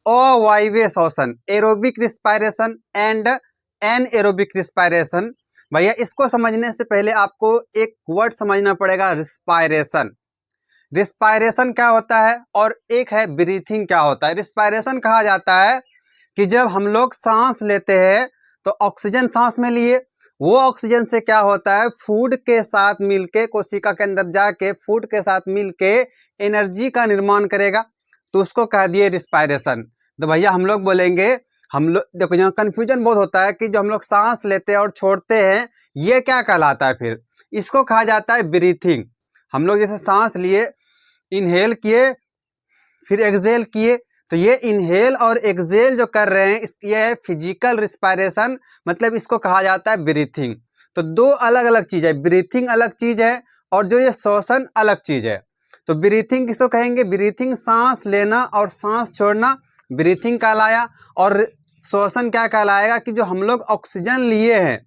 अवायवीय श्वसन, aerobic respiration and anaerobic respiration. भैया इसको समझने से पहले आपको एक वर्ड समझना पड़ेगा, रिस्पायरेशन। रिस्पायरेशन क्या होता है और एक है ब्रीथिंग क्या होता है। रिस्पायरेशन कहा जाता है कि जब हम लोग सांस लेते हैं तो ऑक्सीजन सांस में लिए, वो ऑक्सीजन से क्या होता है, फूड के साथ मिलके कोशिका के अंदर जाके फूड के साथ मिलके एनर्जी का निर्माण करेगा, तो उसको कह दिए रिस्पायरेशन। तो भैया हम लोग बोलेंगे, हम लोग देखो यहाँ कन्फ्यूजन बहुत होता है कि जो हम लोग सांस लेते हैं और छोड़ते हैं ये क्या कहलाता है, फिर इसको कहा जाता है ब्रीथिंग। हम लोग जैसे सांस लिए, इनहेल किए, फिर एक्सहेल किए, तो ये इनहेल और एक्सहेल जो कर रहे हैं ये है फिजिकल रिस्पायरेशन, मतलब इसको कहा जाता है ब्रीथिंग। तो दो अलग अलग चीज है, ब्रीथिंग अलग चीज है और जो ये श्वसन अलग चीज है। तो ब्रीथिंग किसको कहेंगे, ब्रीथिंग सांस लेना और सांस छोड़ना ब्रीथिंग कहलाया, और श्वसन क्या कहलाएगा कि जो हम लोग ऑक्सीजन लिए हैं,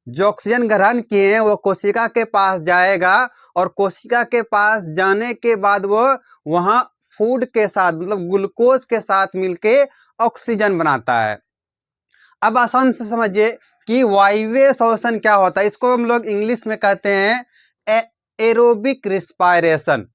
जो ऑक्सीजन ग्रहण किए हैं वो कोशिका के पास जाएगा, और कोशिका के पास जाने के बाद वो वहाँ फूड के साथ मतलब ग्लूकोज के साथ मिलके ऑक्सीजन बनाता है। अब आसान से समझिए कि वायवीय श्वसन क्या होता है, इसको हम लोग इंग्लिश में कहते हैं एरोबिक रिस्पायरेशन।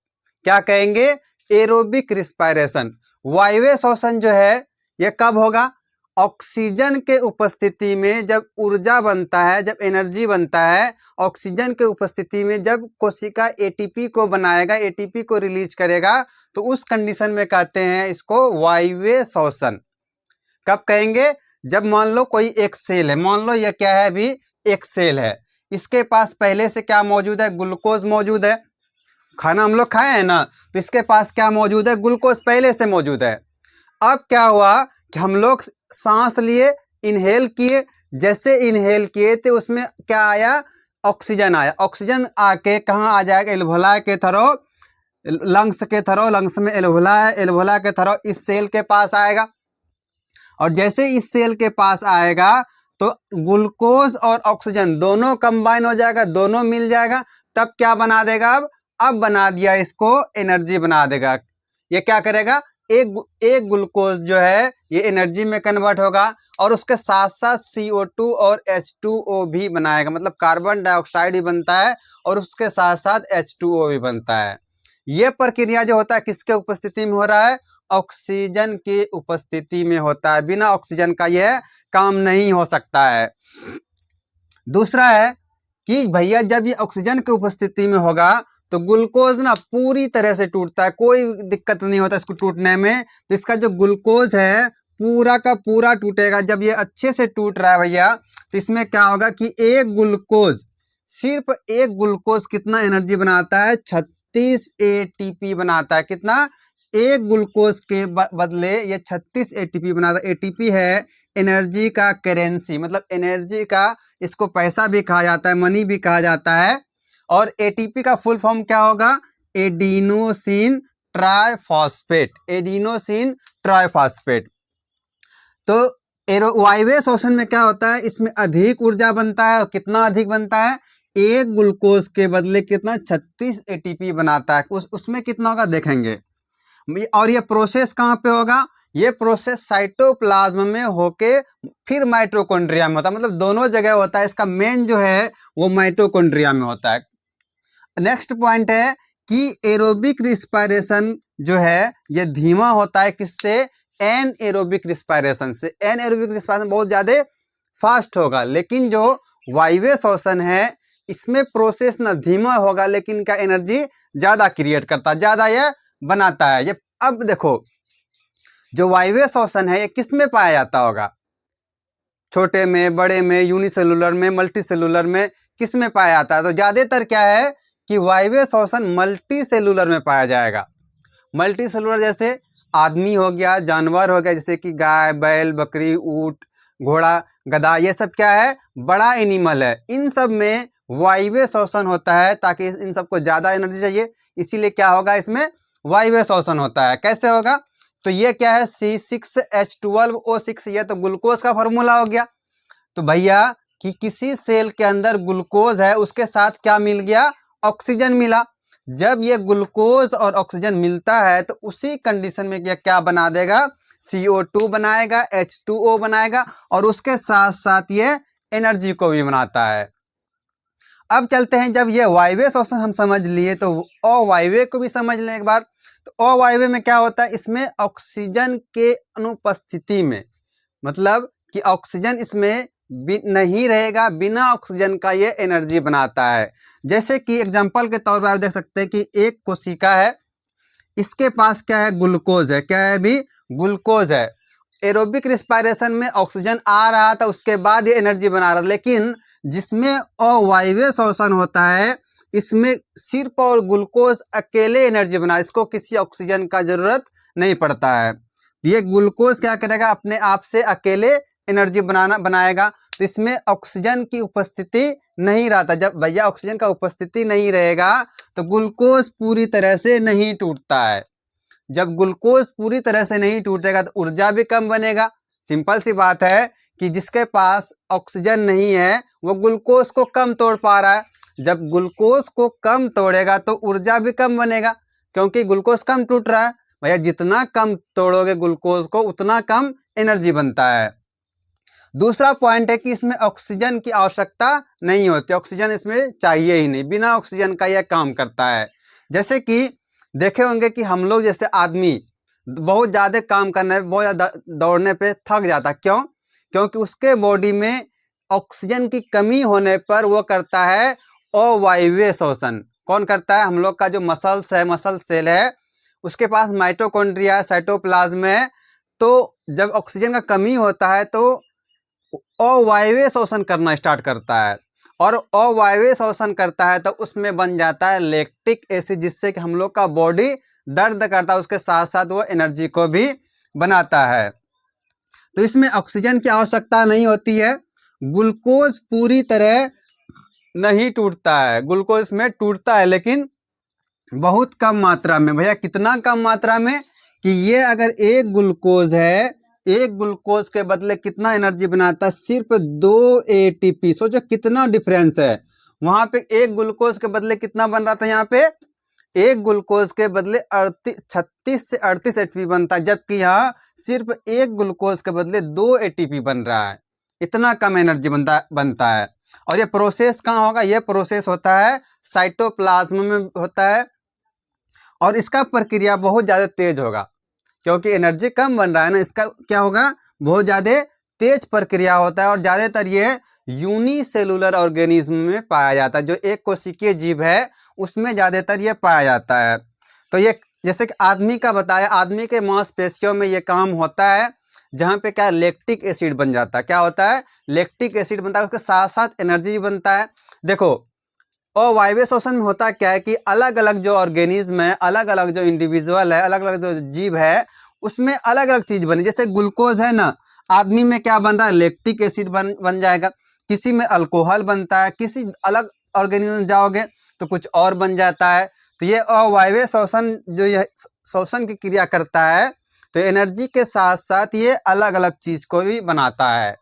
क्या कहेंगे, एरोबिक रिस्पायरेशन। वायवीय श्वसन जो है ये कब होगा, ऑक्सीजन के उपस्थिति में जब ऊर्जा बनता है, जब एनर्जी बनता है ऑक्सीजन के उपस्थिति में, जब कोशिका एटीपी को बनाएगा, एटीपी को रिलीज करेगा, तो उस कंडीशन में कहते हैं इसको वायवीय श्वसन। कब कहेंगे, जब मान लो कोई एक सेल है, मान लो यह क्या है, अभी एक सेल है, इसके पास पहले से क्या मौजूद है, ग्लूकोज मौजूद है, खाना हम लोग खाए हैं ना, तो इसके पास क्या मौजूद है, ग्लूकोज पहले से मौजूद है। अब क्या हुआ कि हम लोग सांस लिए, इनहेल किए, जैसे इनहेल किए तो उसमें क्या आया, ऑक्सीजन आया। ऑक्सीजन आके कहाँ आ जाएगा, एल्वोलाई के थ्रू, लंग्स के थ्रू, लंग्स में एल्वोला है, एल्वोला के थ्रू इस सेल के पास आएगा, और जैसे इस सेल के पास आएगा तो ग्लूकोज और ऑक्सीजन दोनों कंबाइन हो जाएगा, दोनों मिल जाएगा, तब क्या बना देगा, अब बना दिया इसको एनर्जी बना देगा। ये क्या करेगा, एक ग्लूकोज जो है ये एनर्जी में कन्वर्ट होगा, और उसके साथ साथ CO2 और H2O भी बनाएगा, मतलब कार्बन डाइऑक्साइड भी बनता है और उसके साथ साथ H2O भी बनता है। ये प्रक्रिया जो होता है किसके उपस्थिति में हो रहा है, ऑक्सीजन की उपस्थिति में होता है, बिना ऑक्सीजन का यह काम नहीं हो सकता है। दूसरा है कि भैया जब ये ऑक्सीजन की उपस्थिति में होगा तो ग्लूकोज ना पूरी तरह से टूटता है, कोई दिक्कत नहीं होता इसको टूटने में। तो इसका जो ग्लूकोज है पूरा का पूरा टूटेगा। जब ये अच्छे से टूट रहा है भैया, तो इसमें क्या होगा कि एक ग्लूकोज, सिर्फ एक ग्लूकोज कितना एनर्जी बनाता है, 36 ATP बनाता है। कितना, एक ग्लूकोज के बदले ये 36 ATP बनाता है। ATP है एनर्जी का करेंसी, मतलब एनर्जी का, इसको पैसा भी कहा जाता है, मनी भी कहा जाता है। और ATP का फुल फॉर्म क्या होगा, एडिनोसिन ट्राइफॉस्फेट, एडिनोसिन ट्राइफॉस्फेट। तो वायवीय श्वसन में क्या होता है, इसमें अधिक ऊर्जा बनता है, और कितना अधिक बनता है, एक ग्लूकोज के बदले कितना, 36 ATP बनाता है। उसमें कितना होगा देखेंगे। और ये प्रोसेस कहाँ पे होगा, ये प्रोसेस साइटोप्लाज्म में होके फिर माइटोकॉन्ड्रिया में होता है, मतलब दोनों जगह होता है। इसका मेन जो है वो माइटोकॉन्ड्रिया में होता है। नेक्स्ट पॉइंट है कि एरोबिक रिस्पायरेशन जो है ये धीमा होता है, किससे, एनएरोबिक रिस्पायरेशन से। एनएरोबिक रिस्पायरेशन बहुत ज़्यादा फास्ट होगा, लेकिन जो वायवीय श्वसन है इसमें प्रोसेस ना धीमा होगा, लेकिन क्या एनर्जी ज़्यादा क्रिएट करता है, ज़्यादा ये बनाता है। ये अब देखो, जो वायवीय श्वसन है ये किस में पाया जाता होगा, छोटे में, बड़े में, यूनिसेलुलर में, मल्टीसेलुलर में, किस में पाया जाता है, तो ज़्यादातर क्या है कि वायवीय श्वसन मल्टी सेलुलर में पाया जाएगा। मल्टी सेलुलर जैसे आदमी हो गया, जानवर हो गया, जैसे कि गाय, बैल, बकरी, ऊंट, घोड़ा, गधा, ये सब क्या है, बड़ा एनिमल है। इन सब में वायवीय श्वसन होता है, ताकि इन सबको ज़्यादा एनर्जी चाहिए, इसीलिए क्या होगा, इसमें वायवीय श्वसन होता है। कैसे होगा, तो ये क्या है, C6H12O6, ये तो ग्लूकोज का फॉर्मूला हो गया। तो भैया कि किसी सेल के अंदर ग्लूकोज है, उसके साथ क्या मिल गया, ऑक्सीजन मिला। जब ये ग्लूकोज और ऑक्सीजन मिलता है तो उसी कंडीशन में क्या बना देगा, CO2 बनाएगा, H2O बनाएगा और उसके साथ साथ ये एनर्जी को भी बनाता है। अब चलते हैं, जब ये वायवीय श्वसन हम समझ लिए तो अवायवीय को भी समझ लें एक बार। तो अवायवीय में क्या होता है, इसमें ऑक्सीजन के अनुपस्थिति में, मतलब कि ऑक्सीजन इसमें नहीं रहेगा, बिना ऑक्सीजन का ये एनर्जी बनाता है। जैसे कि एग्जांपल के तौर पर आप देख सकते हैं कि एक कोशिका है, इसके पास क्या है, ग्लूकोज है। क्या है, अभी ग्लूकोज है। एरोबिक रिस्पायरेशन में ऑक्सीजन आ रहा था, उसके बाद ये एनर्जी बना रहा था। लेकिन जिसमें अवायवीय श्वसन होता है, इसमें सिर्फ और ग्लूकोज अकेले एनर्जी बना, इसको किसी ऑक्सीजन का जरूरत नहीं पड़ता है। ये ग्लूकोज क्या करेगा, अपने आप से अकेले एनर्जी बनाएगा। तो इसमें ऑक्सीजन की उपस्थिति नहीं रहता। जब भैया ऑक्सीजन का उपस्थिति नहीं रहेगा तो ग्लूकोज पूरी तरह से नहीं टूटता है। जब ग्लूकोज पूरी तरह से नहीं टूटेगा तो ऊर्जा भी कम बनेगा। सिंपल सी बात है कि जिसके पास ऑक्सीजन नहीं है वो ग्लूकोज को कम तोड़ पा रहा है। जब ग्लूकोज को कम तोड़ेगा तो ऊर्जा भी कम बनेगा, क्योंकि ग्लूकोज कम टूट रहा है। भैया जितना कम तोड़ोगे ग्लूकोज को उतना कम एनर्जी बनता है। दूसरा पॉइंट है कि इसमें ऑक्सीजन की आवश्यकता नहीं होती, ऑक्सीजन इसमें चाहिए ही नहीं, बिना ऑक्सीजन का यह काम करता है। जैसे कि देखे होंगे कि हम लोग जैसे आदमी बहुत ज़्यादा काम करने पे, बहुत ज़्यादा दौड़ने पे थक जाता, क्यों? क्योंकि उसके बॉडी में ऑक्सीजन की कमी होने पर वो करता है अवायवीय श्वसन। कौन करता है? हम लोग का जो मसल्स है, मसल सेल है, उसके पास माइटोकॉन्ड्रिया, साइटोप्लाज्म है। तो जब ऑक्सीजन का कमी होता है तो अवायवीय श्वसन करना स्टार्ट करता है, और अवायवीय श्वसन करता है तो उसमें बन जाता है लैक्टिक एसिड, जिससे कि हम लोग का बॉडी दर्द करता है, उसके साथ साथ वो एनर्जी को भी बनाता है। तो इसमें ऑक्सीजन की आवश्यकता नहीं होती है। ग्लूकोज पूरी तरह नहीं टूटता है, ग्लूकोज में टूटता है लेकिन बहुत कम मात्रा में। भैया कितना कम मात्रा में कि ये अगर एक ग्लूकोज है, एक ग्लूकोज के बदले कितना एनर्जी बनाता है, सिर्फ 2 ATP। सोचो कितना डिफरेंस है। वहां पे एक ग्लूकोज के बदले कितना बन रहा था, यहाँ पे एक ग्लूकोज के बदले 36 से 38 ATP बनता है, जबकि यहाँ सिर्फ एक ग्लूकोज के बदले 2 ATP बन रहा है। इतना कम एनर्जी बनता है। और ये प्रोसेस कहाँ होगा? ये प्रोसेस होता है साइटोप्लाज्म में होता है, और इसका प्रक्रिया बहुत ज़्यादा तेज होगा, क्योंकि एनर्जी कम बन रहा है ना। इसका क्या होगा? बहुत ज़्यादा तेज प्रक्रिया होता है, और ज़्यादातर ये यूनिसेलुलर ऑर्गेनिज्म में पाया जाता है। जो एक कोशिकीय जीव है उसमें ज़्यादातर ये पाया जाता है। तो ये जैसे कि आदमी का बताया, आदमी के मांसपेशियों में ये काम होता है, जहाँ पे क्या लैक्टिक एसिड बन जाता है। क्या होता है? लैक्टिक एसिड बनता है, उसके साथ साथ एनर्जी भी बनता है। देखो अवायवीय श्वसन में होता क्या है कि अलग अलग जो ऑर्गेनिज्म है, अलग अलग जो इंडिविजुअल है, अलग अलग जो जीव है, उसमें अलग अलग चीज बनी। जैसे ग्लूकोज है ना, आदमी में क्या बन रहा है? लैक्टिक एसिड बन जाएगा। किसी में अल्कोहल बनता है, किसी अलग ऑर्गेनिज्म जाओगे तो कुछ और बन जाता है। तो ये अवायवीय श्वसन जो ये श्वसन की क्रिया करता है, तो एनर्जी के साथ साथ ये अलग अलग चीज को भी बनाता है।